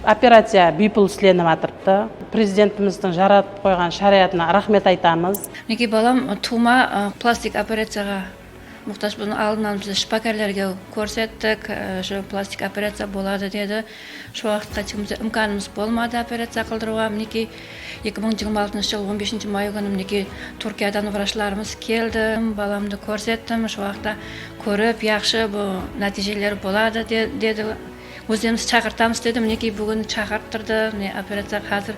Operatsiya bepul ishlanyapti. Prezidentimizning yaratib qo'ygan shariatga rahmat aytamiz. Nega bolam tug'ma plastik operatsiyaga muhtoj bo'lgan oldindan biz shifokorlarga ko'rsatdik, shu plastik operatsiya bo'ladi dedi. Shu vaqtgacha imkonimiz bo'lmadi operatsiya qildirishga. Nega 2026-yil 15-may kuni Turkiyadan vrachlarimiz keldi. Balamni ko'rsatdim. Shu vaqtda ko'rib, yaxshi bu natijalar bo'ladi dedi. O'zimiz chaqirtamiz dedim. Nega bugun chaqirtirdi. Operatsiya hozir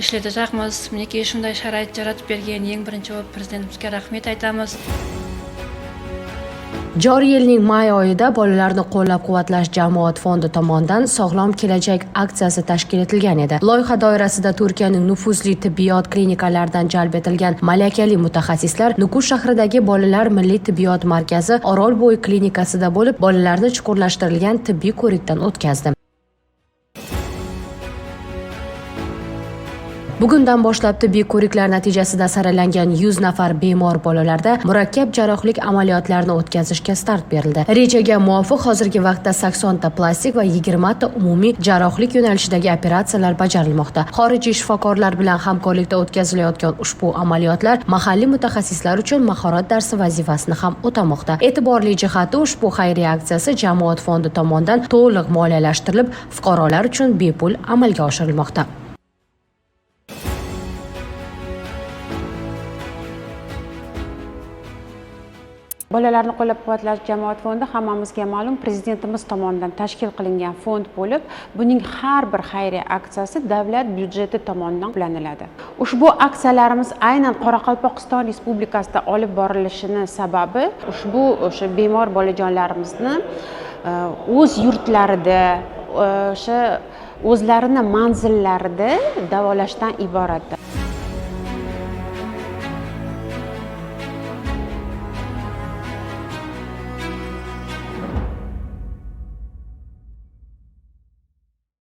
ishlatacakmiz. Nega shunday sharoit yaratib bergan eng birinchi prezidentimizga rahmat aytamiz. Joriy yilning may oyida bolalarni qo'llab-quvvatlash jamoat fondi tomonidan Sog'lom kelajak aksiyasi tashkil etilgan edi. Loyiha doirasida Turkiyaning nufuzli tibbiyot klinikalaridan jalb etilgan malakali mutaxassislar Nukus shahridagi Bolalar milliy tibbiyot markazi Orolbo'yi klinikasida bo'lib, bolalarni chuqurlashtirilgan tibbiy ko'rikdan o'tkazdi. Bugundan boshlab tibbiy ko'riklar natijasida saralangan 100 nafar bemor bolalarda murakkab jarrohlik amaliyotlarini o'tkazishga start berildi. Rejaga muvofiq hozirgi vaqtda 80 ta plastik va 20 ta umumiy jarrohlik yo'nalishidagi operatsiyalar bajarilmoqda. Xorijiy shifokorlar bilan hamkorlikda o'tkazilayotgan ushbu amaliyotlar mahalliy mutaxassislar uchun mahorat darsi vazifasini ham o'tamoqda. E'tiborli jihati ushbu xayriya aksiyasi jamoat fondi tomonidan to'liq moliyalashtirilib, fuqarolar uchun bepul amalga oshirilmoqda. Bolalarni qo'llab-quvvatlash jamoat fondi hammamizga ma'lum prezidentimiz tomonidan tashkil qilingan fond bo'lib, buning har bir xayriya aksiyasi davlat byudjeti tomonidan qo'llaniladi. Ushbu aksiyalarimiz aynan Qoraqalpog'iston Respublikasida olib borilishini sababi o'sha bemor bolajonlarimizni o'z yurtlarida, o'sha o'zlarini manzillarida davolashdan iborat.